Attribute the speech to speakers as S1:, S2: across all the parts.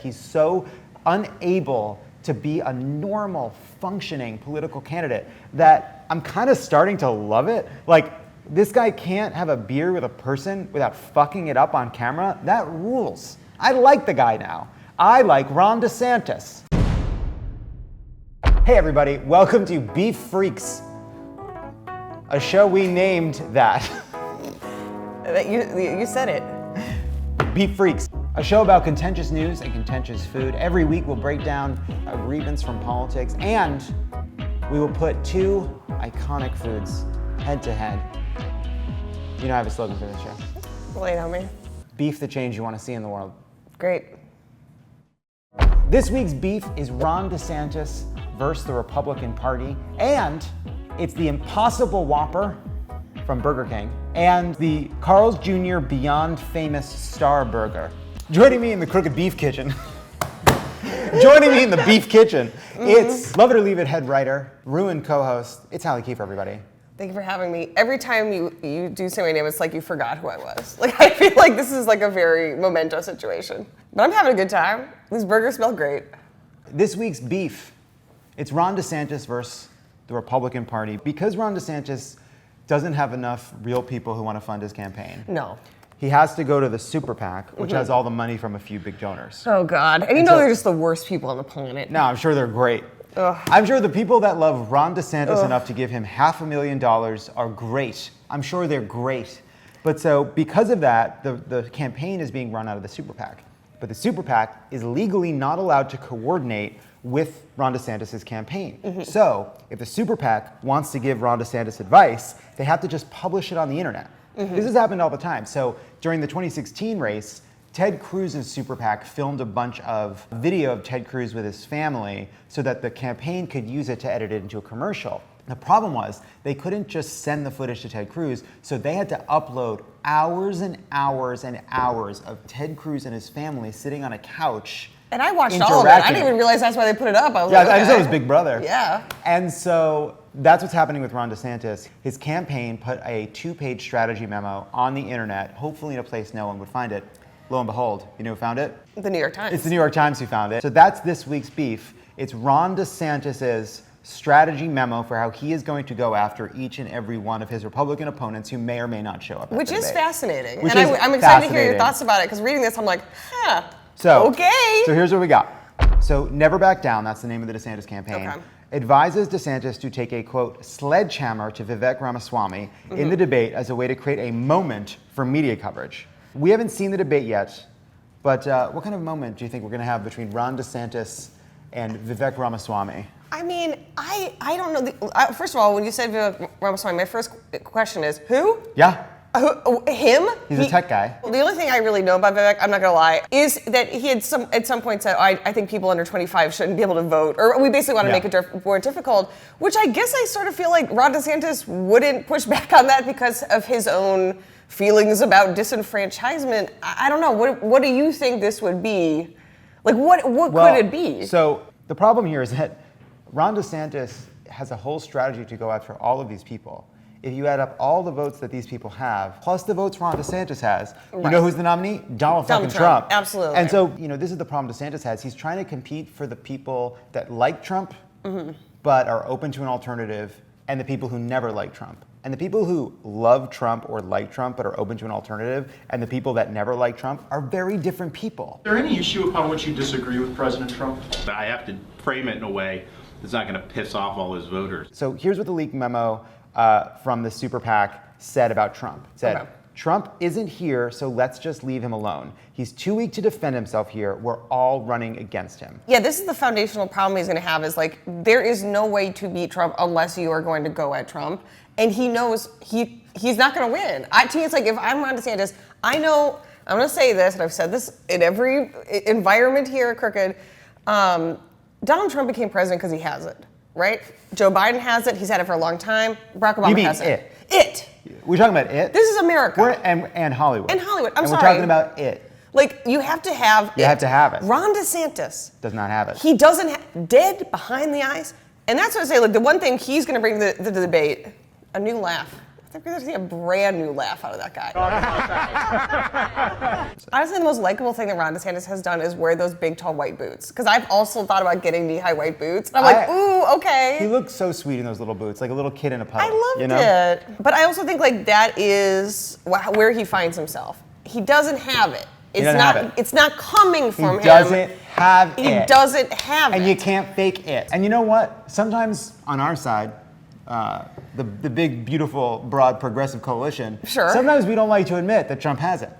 S1: He's so unable to be a normal, functioning political candidate that I'm kind of starting to love it. Like, this guy can't have a beer with a person without fucking it up on camera. That rules. I like the guy now. I like Ron DeSantis. Hey everybody, welcome to Beef Freaks, a show we named that.
S2: You said it.
S1: Beef Freaks, a show about contentious news and contentious food. Every week we'll break down a grievance from politics, and we will put two iconic foods head to head. You know I have a slogan for this show.
S2: Lay it on me.
S1: Beef the change you want to see in the world.
S2: Great.
S1: This week's beef is Ron DeSantis versus the Republican Party, and it's the Impossible Whopper from Burger King and the Carl's Jr. Beyond Famous Star Burger. Joining me in the Crooked Beef Kitchen, joining me in the Beef Kitchen, it's Love It or Leave It head writer, Ruin co-host, it's Halle Kiefer, everybody.
S2: Thank you for having me. Every time you do say my name, it's like you forgot who I was. Like, I feel like this is like a very memento situation. But I'm having a good time. These burgers smell great.
S1: This week's beef, it's Ron DeSantis versus the Republican Party. Because Ron DeSantis doesn't have enough real people who want to fund his campaign.
S2: No.
S1: He has to go to the Super PAC, which has all the money from a few big donors.
S2: Oh God. And you know they're just the worst people on the planet.
S1: No, I'm sure they're great.
S2: Ugh.
S1: I'm sure the people that love Ron DeSantis enough to give him $500,000 are great. I'm sure they're great. But so because of that, the campaign is being run out of the Super PAC. But the Super PAC is legally not allowed to coordinate with Ron DeSantis' campaign. So if the Super PAC wants to give Ron DeSantis advice, they have to just publish it on the internet. This has happened all the time. So during the 2016 race, Ted Cruz's Super PAC filmed a bunch of video of Ted Cruz with his family so that the campaign could use it to edit it into a commercial. The problem was they couldn't just send the footage to Ted Cruz, so they had to upload hours and hours and hours of Ted Cruz and his family sitting on a couch.
S2: And I watched all of it. I didn't even realize that's why they put it up. I was like,
S1: I just thought it was Big Brother.
S2: Yeah.
S1: And so that's what's happening with Ron DeSantis. His campaign put a 2-page strategy memo on the internet, hopefully in a place no one would find it. Lo and behold, you know who found it?
S2: The New York Times.
S1: It's the New York Times who found it. So that's this week's beef. It's Ron DeSantis' strategy memo for how he is going to go after each and every one of his Republican opponents who may or may not show up at
S2: Which
S1: the
S2: is
S1: debate.
S2: fascinating.
S1: Which
S2: and
S1: is
S2: I'm excited to hear your
S1: fascinating.
S2: thoughts about it, because reading this, I'm like, huh,
S1: So,
S2: okay.
S1: So here's what we got. So Never Back Down, that's the name of the DeSantis campaign, advises DeSantis to take a, quote, sledgehammer to Vivek Ramaswamy in the debate as a way to create a moment for media coverage. We haven't seen the debate yet, but what kind of moment do you think we're going to have between Ron DeSantis and Vivek Ramaswamy?
S2: I mean, I don't know. First of all, when you said Vivek Ramaswamy, my first question is, who?
S1: Yeah.
S2: Him?
S1: He's a tech guy.
S2: Well, the only thing I really know about Vivek, I'm not gonna lie, is that he had at some point said, I think people under 25 shouldn't be able to vote, or we basically want to make it more difficult, which I guess I sort of feel like Ron DeSantis wouldn't push back on that because of his own feelings about disenfranchisement. I don't know. What do you think this would be? Like, what could it be?
S1: So the problem here is that Ron DeSantis has a whole strategy to go after all of these people. If you add up all the votes that these people have, plus the votes Ron DeSantis has, you know who's the nominee? Donald fucking Trump.
S2: Absolutely.
S1: And so, this is the problem DeSantis has. He's trying to compete for the people that like Trump, but are open to an alternative, and the people who never like Trump. And the people who love Trump or like Trump but are open to an alternative, and the people that never like Trump are very different people.
S3: Is there any issue upon which you disagree with President Trump?
S4: I have to frame it in a way that's not going to piss off all his voters.
S1: So here's what the leaked memo from the Super PAC said about Trump. It said, Trump isn't here, so let's just leave him alone. He's too weak to defend himself here. We're all running against him.
S2: Yeah, this is the foundational problem he's going to have, is like, there is no way to beat Trump unless you are going to go at Trump. And he knows he's not going to win. To me, it's like, if I'm Ron DeSantis, I know, I'm going to say this, and I've said this in every environment here at Crooked, Donald Trump became president because he has it, right? Joe Biden has it. He's had it for a long time. Barack Obama has it. It.
S1: We're talking about it?
S2: This is America.
S1: And Hollywood.
S2: And Hollywood.
S1: I'm
S2: sorry.
S1: We're talking about it.
S2: Like, you have to have
S1: You have to have it.
S2: Ron DeSantis
S1: Does not have it.
S2: He doesn't dead behind the eyes. And that's what I say, like, the one thing he's going to bring to the debate, a new laugh I think we're going to see a brand new laugh out of that guy. Honestly, the most likable thing that Ron DeSantis has done is wear those big, tall white boots. Because I've also thought about getting knee-high white boots. And I'm like, ooh, okay.
S1: He looks so sweet in those little boots, like a little kid in a puddle.
S2: I loved it. But I also think like that is where he finds himself. He doesn't have it. It's not coming from him.
S1: He doesn't have it.
S2: He doesn't have it.
S1: And you can't fake it. And you know what? Sometimes on our side, the big, beautiful, broad, progressive coalition,
S2: sure.
S1: Sometimes we don't like to admit that Trump has it.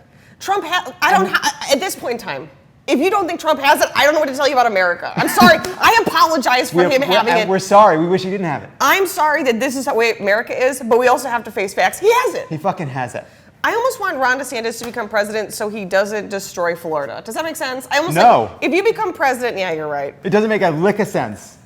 S2: At this point in time, if you don't think Trump has it, I don't know what to tell you about America. I'm sorry. I apologize for him having it.
S1: We're sorry. We wish he didn't have it.
S2: I'm sorry that this is the way America is, but we also have to face facts. He has it.
S1: He fucking has it.
S2: I almost want Ron DeSantis to become president so he doesn't destroy Florida. Does that make sense?
S1: No.
S2: If you become president, yeah, you're right.
S1: It doesn't make a lick of sense.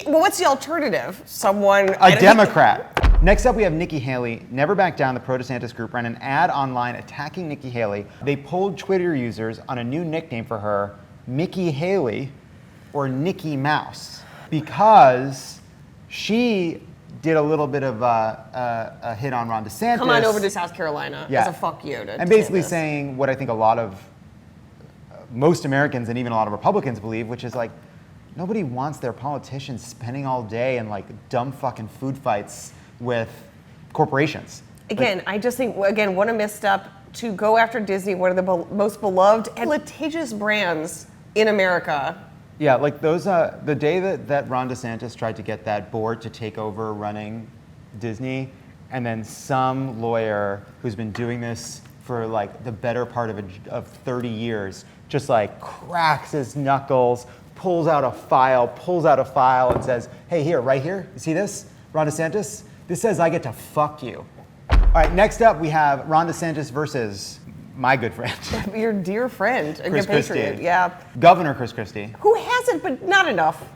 S2: Well, what's the alternative?
S1: A Democrat. Next up, we have Nikki Haley. Never Back Down, the pro-DeSantis group, ran an ad online attacking Nikki Haley. They polled Twitter users on a new nickname for her, Mickey Haley, or Nikki Mouse, because she did a little bit of a hit on Ron DeSantis.
S2: Come on over to South Carolina as a fuck you.
S1: And basically saying what I think a lot of most Americans and even a lot of Republicans believe, which is like, nobody wants their politicians spending all day in like dumb fucking food fights with corporations.
S2: Again, I just think, what a misstep to go after Disney, one of the most beloved and litigious brands in America.
S1: Yeah, like those, the day that Ron DeSantis tried to get that board to take over running Disney, and then some lawyer who's been doing this for like the better part of 30 years, just like cracks his knuckles, pulls out a file and says, hey, here, right here, you see this? Ron DeSantis, this says I get to fuck you. All right, next up we have Ron DeSantis versus my good friend.
S2: Your dear friend, a
S1: Chris
S2: good patriot,
S1: Christie.
S2: yeah.
S1: Governor Chris Christie.
S2: Who has it, but not enough.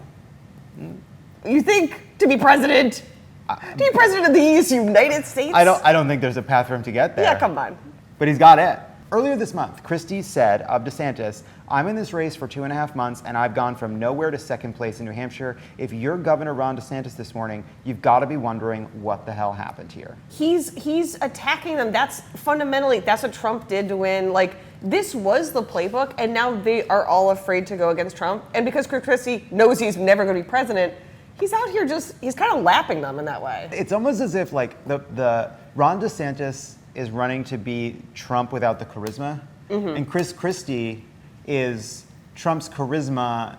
S2: You think to be president? To be president of these United States?
S1: I don't think there's a path for him to get there.
S2: Yeah, come on.
S1: But he's got it. Earlier this month, Christie said of DeSantis, I'm in this race for 2.5 months and I've gone from nowhere to second place in New Hampshire. If you're Governor Ron DeSantis this morning, you've got to be wondering what the hell happened here.
S2: He's attacking them. That's fundamentally, that's what Trump did to win. Like, this was the playbook, and now they are all afraid to go against Trump. And because Chris Christie knows he's never going to be president, he's out here he's kind of lapping them in that way.
S1: It's almost as if like the Ron DeSantis is running to be Trump without the charisma, and Chris Christie is Trump's charisma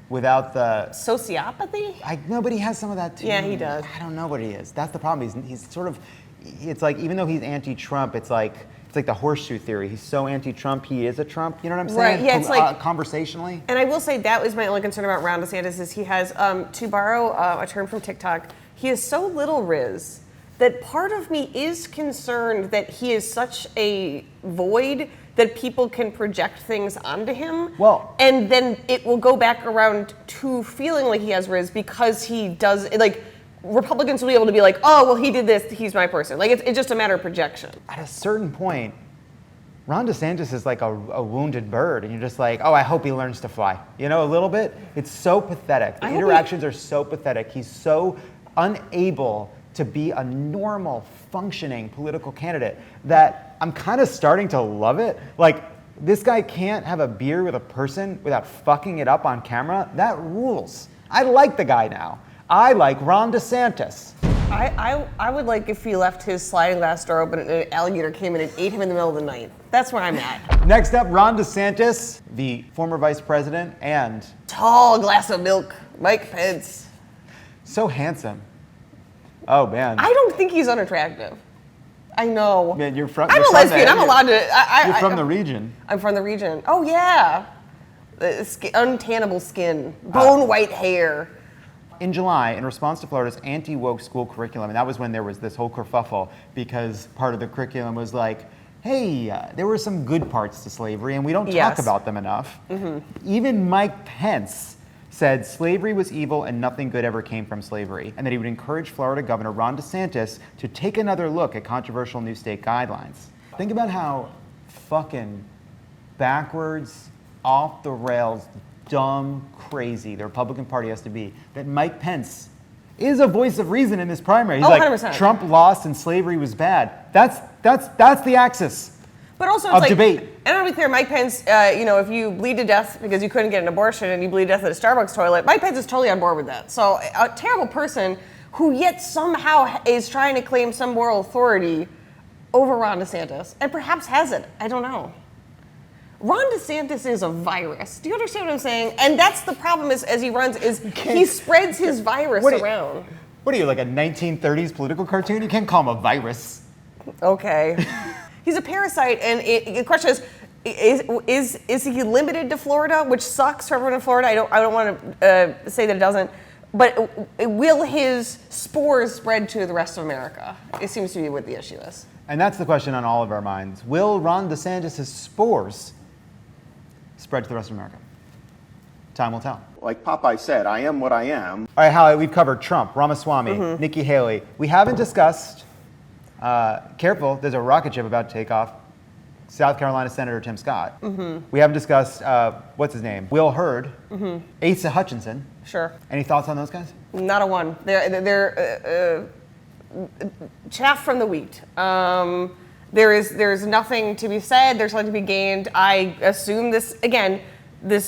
S1: without the
S2: sociopathy.
S1: No, but he has some of that too.
S2: Yeah, he does.
S1: I don't know what he is. That's the problem. He's sort of. It's like even though he's anti-Trump, it's like the horseshoe theory. He's so anti-Trump, he is a Trump. You know what I'm saying?
S2: Right. Yeah. It's like
S1: conversationally.
S2: And I will say that was my only concern about Ron DeSantis is he has, to borrow a term from TikTok, he has so little riz that part of me is concerned that he is such a void that people can project things onto him.
S1: Well,
S2: and then it will go back around to feeling like he has riz because he does, like, Republicans will be able to be like, oh, well, he did this, he's my person. Like, it's just a matter of projection.
S1: At a certain point, Ron DeSantis is like a wounded bird, and you're just like, oh, I hope he learns to fly. You know, a little bit? It's so pathetic. The interactions are so pathetic. He's so unable to be a normal, functioning political candidate that I'm kind of starting to love it. Like, this guy can't have a beer with a person without fucking it up on camera. That rules. I like the guy now. I like Ron DeSantis.
S2: I would like if he left his sliding glass door open and an alligator came in and ate him in the middle of the night. That's where I'm at.
S1: Next up, Ron DeSantis, the former vice president and
S2: tall glass of milk, Mike Pence.
S1: So handsome. Oh, man.
S2: I don't think he's unattractive. I know.
S1: Man, I'm
S2: a lesbian. I'm allowed to.
S1: You're from the region.
S2: I'm from the region. Oh, yeah. Untannable skin, bone white hair.
S1: In July, in response to Florida's anti-woke school curriculum, and that was when there was this whole kerfuffle because part of the curriculum was like, hey, there were some good parts to slavery and we don't talk about them enough. Even Mike Pence said slavery was evil and nothing good ever came from slavery, and that he would encourage Florida Governor Ron DeSantis to take another look at controversial new state guidelines. Think about how fucking backwards, off the rails, dumb, crazy the Republican Party has to be, that Mike Pence is a voice of reason in this primary. He's
S2: Oh,
S1: like,
S2: 100%.
S1: Trump lost and slavery was bad. That's the axis.
S2: But also,
S1: Of
S2: it's like,
S1: debate.
S2: and I want to be clear, Mike Pence, if you bleed to death because you couldn't get an abortion and you bleed to death at a Starbucks toilet, Mike Pence is totally on board with that. So a terrible person who yet somehow is trying to claim some moral authority over Ron DeSantis, and perhaps has it. I don't know. Ron DeSantis is a virus. Do you understand what I'm saying? And that's the problem is as he runs, is he spreads his virus around.
S1: What are you, like a 1930s political cartoon? You can't call him a virus.
S2: Okay. He's a parasite, and the question is he limited to Florida, which sucks for everyone in Florida? I don't want to say that it doesn't, but will his spores spread to the rest of America? It seems to be what the issue is.
S1: And that's the question on all of our minds. Will Ron DeSantis' spores spread to the rest of America? Time will tell.
S5: Like Popeye said, I am what I am.
S1: All right, Halle, we've covered Trump, Ramaswamy, Nikki Haley. We haven't discussed, careful, there's a rocket ship about to take off, South Carolina Senator Tim Scott. We haven't discussed, what's his name? Will Hurd, Asa Hutchinson.
S2: Sure.
S1: Any thoughts on those guys?
S2: Not a one. They're chaff from the wheat. There's nothing to be said. There's nothing to be gained. I assume this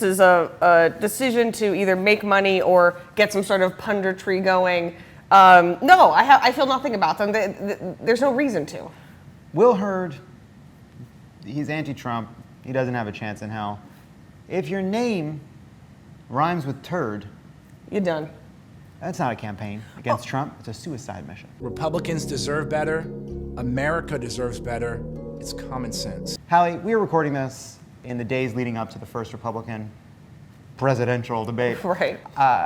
S2: is a decision to either make money or get some sort of punditry going. No, I feel nothing about them. There's no reason to.
S1: Will Hurd, he's anti-Trump. He doesn't have a chance in hell. If your name rhymes with turd,
S2: You're done.
S1: that's not a campaign against Trump. It's a suicide mission.
S6: Republicans deserve better. America deserves better. It's common sense.
S1: Halle, we are recording this in the days leading up to the first Republican presidential debate.
S2: Right.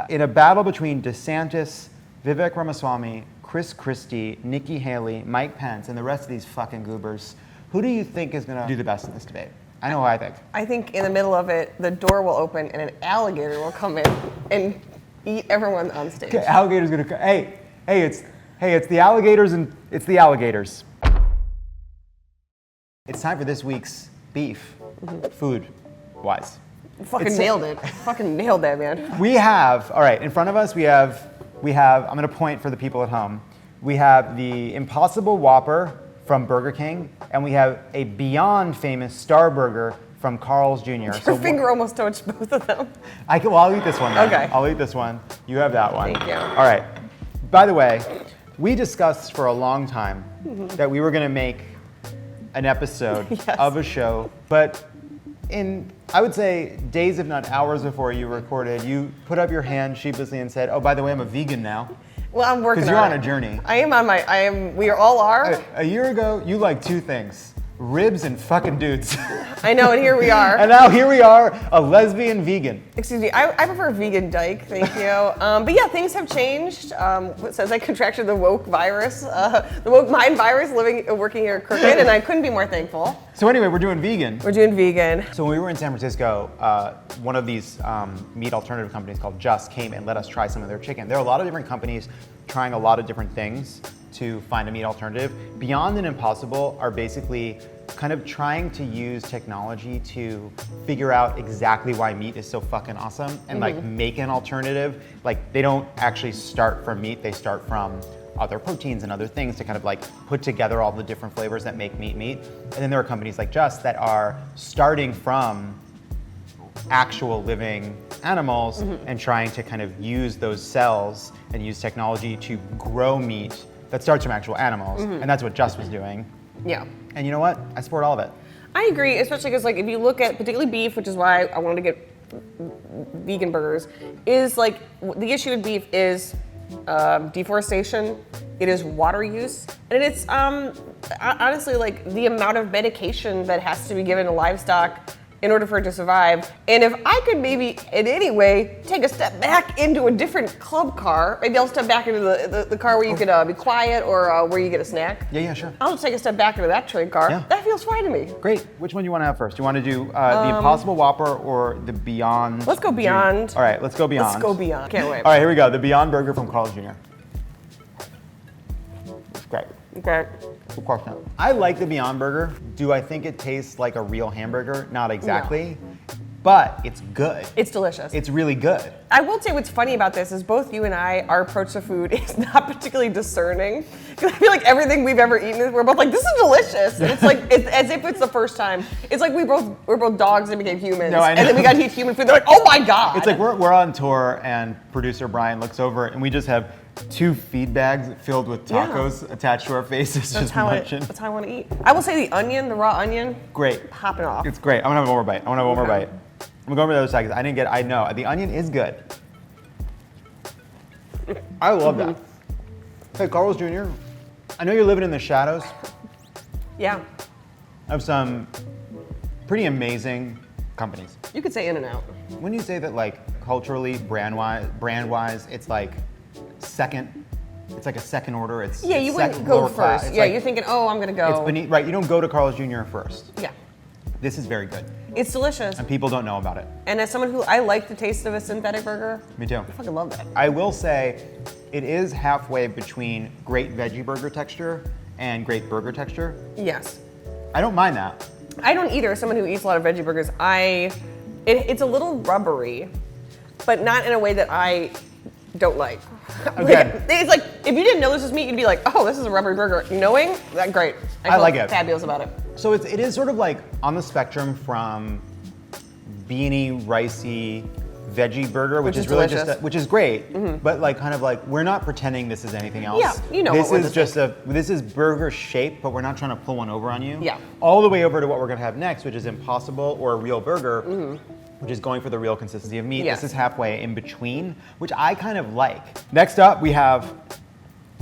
S1: In a battle between DeSantis, Vivek Ramaswamy, Christie, Nikki Haley, Mike Pence, and the rest of these fucking goobers, who do you think is going to do the best in this debate? I know who I think.
S2: I think in the middle of it, the door will open and an alligator will come in and eat everyone on stage.
S1: Okay, alligator's going to come. Hey, it's the alligators and it's the alligators. It's time for this week's beef, food-wise.
S2: Fucking nailed it. Fucking nailed that, man.
S1: We have, all right, in front of us we have, I'm gonna point for the people at home. We have the Impossible Whopper from Burger King, and we have a beyond famous Star Burger from Carl's Jr.
S2: Your finger almost touched both of them.
S1: I'll eat this one then.
S2: Okay.
S1: I'll eat this one. You have that one.
S2: Thank you.
S1: All right. By the way, we discussed for a long time that we were gonna make an episode of a show, but in, I would say, days if not hours before you recorded, you put up your hand sheepishly and said, oh, by the way, I'm a vegan now.
S2: Well, I'm working on it.
S1: Because you're on a journey.
S2: We all are.
S1: A year ago, you liked two things, ribs and fucking dudes.
S2: I know, and here we are.
S1: And now here we are, a lesbian vegan.
S2: Excuse me, I prefer vegan dyke, thank you. But yeah, things have changed. Since I contracted the woke virus, the woke mind virus, working here at Crooked, and I couldn't be more thankful.
S1: So anyway, we're doing vegan.
S2: We're doing vegan.
S1: So when we were in San Francisco, one of these meat alternative companies called Just came and let us try some of their chicken. There are a lot of different companies trying a lot of different things to find a meat alternative. Beyond and Impossible are basically kind of trying to use technology to figure out exactly why meat is so fucking awesome and like make an alternative. Like they don't actually start from meat, they start from other proteins and other things to kind of like put together all the different flavors that make meat meat. And then there are companies like Just that are starting from actual living animals and trying to kind of use those cells and use technology to grow meat that starts from actual animals. And that's what Just was doing.
S2: Yeah.
S1: And you know what? I support all of it.
S2: I agree, especially because like if you look at particularly beef, which is why I wanted to get vegan burgers, is like the issue with beef is deforestation, it is water use, and it's honestly like the amount of medication that has to be given to livestock in order for it to survive. And if I could maybe in any way take a step back into a different club car, maybe I'll step back into the car where you could be quiet or where you get a snack.
S1: Yeah, sure.
S2: I'll just take a step back into that train car.
S1: Yeah.
S2: That feels fine to me.
S1: Great. Which one do you want to have first? Do you want to do the Impossible Whopper or the Beyond?
S2: Let's go Beyond.
S1: All right, let's go Beyond.
S2: Let's go Beyond. Can't wait.
S1: All right, here we go. The Beyond Burger from Carl's Jr. It's great.
S2: Okay.
S1: Of course not. I like the Beyond Burger. Do I think it tastes like a real hamburger? Not exactly. but it's good.
S2: It's delicious.
S1: It's really good.
S2: I will say what's funny about this is both you and I, our approach to food is not particularly discerning. Because I feel like everything we've ever eaten, we're both like, this is delicious. And it's like, it's as if it's the first time. It's like we're both dogs and became humans.
S1: No, I know.
S2: And then we got to eat human food. They're like, oh my God.
S1: It's like we're on tour and producer Brian looks over and we just have 2 feed bags filled with tacos attached to our faces,
S2: that's
S1: just
S2: how
S1: munching.
S2: that's how I want to eat. I will say the onion, the raw onion,
S1: Great.
S2: popping off.
S1: It's great. I'm gonna have one more bite. I'm gonna go over the other side because I know, the onion is good. I love that. Hey, Carl's Jr., I know you're living in the shadows
S2: Yeah.
S1: of some pretty amazing companies.
S2: You could say In-N-Out.
S1: When you say that, like, culturally, brand-wise, it's like it's like a second order. It's
S2: Yeah, you
S1: it's
S2: wouldn't
S1: second,
S2: go
S1: lower
S2: first.
S1: class. It's
S2: Yeah,
S1: like-
S2: you're thinking, oh, I'm gonna go.
S1: It's beneath, right? You don't go to Carl's Jr. first.
S2: Yeah.
S1: This is very good,
S2: It's delicious.
S1: and people don't know about it.
S2: And as someone who I like the taste of a synthetic burger,
S1: Me too.
S2: I fucking love that.
S1: I will say, it is halfway between great veggie burger texture and great burger texture.
S2: Yes.
S1: I don't mind that.
S2: I don't either. As someone who eats a lot of veggie burgers, it's a little rubbery, but not in a way that I don't like.
S1: Okay.
S2: It's like, if you didn't know this was meat, you'd be like, oh, this is a rubbery burger. Knowing that, great.
S1: I
S2: feel
S1: like it.
S2: Fabulous about it.
S1: So it is sort of like on the spectrum from beanie, ricey, veggie burger, which is really
S2: delicious.
S1: just, which is great, but like kind of like, we're not pretending this is anything else.
S2: Yeah, you know
S1: This
S2: what we're
S1: is just this is burger shape, but we're not trying to pull one over on you.
S2: Yeah.
S1: All the way over to what we're gonna have next, which is Impossible or a real burger, which is going for the real consistency of meat.
S2: Yes.
S1: This is halfway in between, which I kind of like. Next up, we have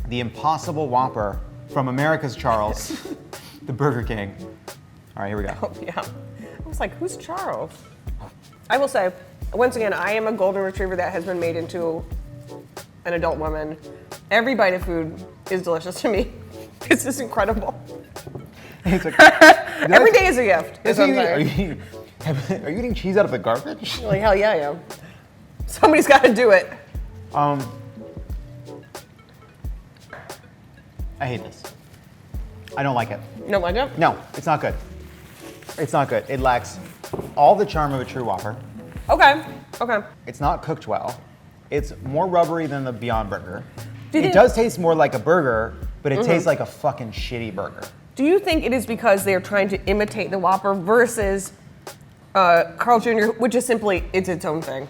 S1: the Impossible Whopper from America's Charles, the Burger King. All right, here we go.
S2: Oh, yeah. I was like, who's Charles? I will say, once again, I am a golden retriever that has been made into an adult woman. Every bite of food is delicious to me. It's just incredible.
S1: It's like,
S2: Every day is a gift. Is what I'm
S1: Are
S2: saying.
S1: you eating cheese out of the garbage?
S2: Like, hell yeah, I am. Somebody's got to do it.
S1: I hate this. I don't like it.
S2: You don't like it?
S1: No, it's not good. It's not good. It lacks all the charm of a true Whopper.
S2: Okay. Okay.
S1: It's not cooked well. It's more rubbery than the Beyond Burger.
S2: Do you
S1: It
S2: think-
S1: does taste more like a burger, but it tastes like a fucking shitty burger.
S2: Do you think it is because they're trying to imitate the Whopper versus Carl Jr., which is simply, it's its own thing?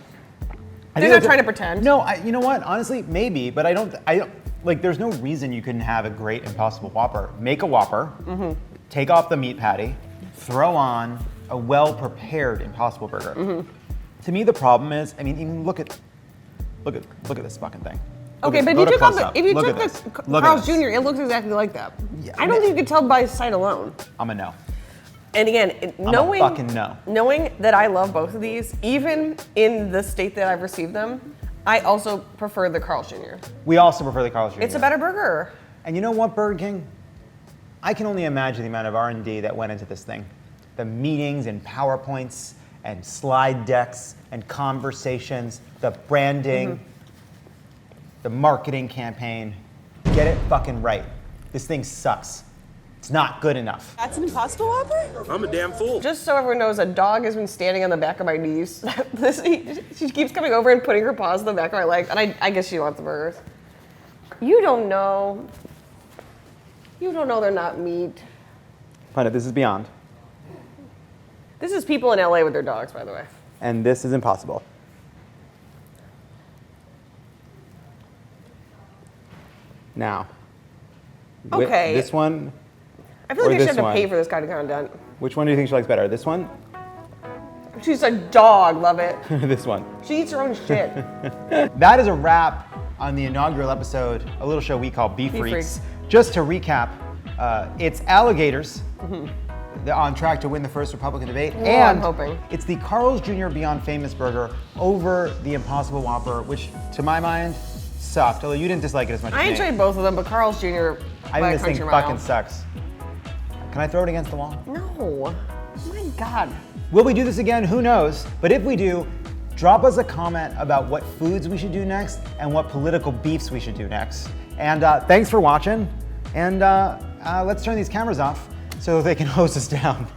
S2: They're not trying to pretend.
S1: No, you know what? Honestly, maybe, but I don't, like, there's no reason you couldn't have a great Impossible Whopper. Make a Whopper, take off the meat patty, throw on a well-prepared Impossible Burger. To me, the problem is, I mean, even look at this fucking thing. Look
S2: Okay,
S1: at-
S2: but
S1: go
S2: if
S1: to
S2: you took
S1: close-up.
S2: if you
S1: Look
S2: took
S1: at
S2: the
S1: this. Look at
S2: Carl's
S1: this.
S2: Jr., it looks exactly like that.
S1: Yeah,
S2: I don't think you could tell by sight alone.
S1: I'm a no.
S2: And again, knowing
S1: fucking no.
S2: knowing that I love both of these, even in the state that I've received them, I also prefer the Carl's Jr.
S1: We also prefer the Carl's Jr.
S2: It's a better burger.
S1: And you know what, Burger King? I can only imagine the amount of R&D that went into this thing. The meetings and PowerPoints and slide decks and conversations, the branding, the marketing campaign. Get it fucking right. This thing sucks. It's not good enough.
S7: That's an Impossible Whopper?
S8: I'm a damn fool.
S2: Just so everyone knows, a dog has been standing on the back of my knees. She keeps coming over and putting her paws on the back of my legs, and I guess she wants the burgers. You don't know. You don't know they're not meat.
S1: Find it. This is Beyond.
S2: This is people in LA with their dogs, by the way.
S1: And this is Impossible. Now.
S2: Okay.
S1: This one.
S2: I feel like
S1: Or
S2: I should
S1: this
S2: have to pay
S1: one.
S2: for this kind of content.
S1: Which one do you think she likes better? This one?
S2: She's a dog, love it.
S1: This one.
S2: She eats her own shit.
S1: That is a wrap on the inaugural episode, a little show we call Beef
S2: Beef
S1: Freaks.
S2: Freaks.
S1: Just to recap, it's alligators. They're on track to win the first Republican debate.
S2: I'm
S1: and
S2: hoping.
S1: it's the Carl's Jr. Beyond Famous Burger over the Impossible Whopper, which to my mind sucked. Although you didn't dislike it as much as
S2: I
S1: me.
S2: enjoyed both of them, but Carl's Jr.
S1: I
S2: by
S1: think
S2: a
S1: this thing
S2: country
S1: fucking
S2: mile.
S1: sucks. Can I throw it against the wall?
S2: No. My God.
S1: Will we do this again? Who knows? But if we do, drop us a comment about what foods we should do next and what political beefs we should do next. And thanks for watching. And let's turn these cameras off so they can hose us down.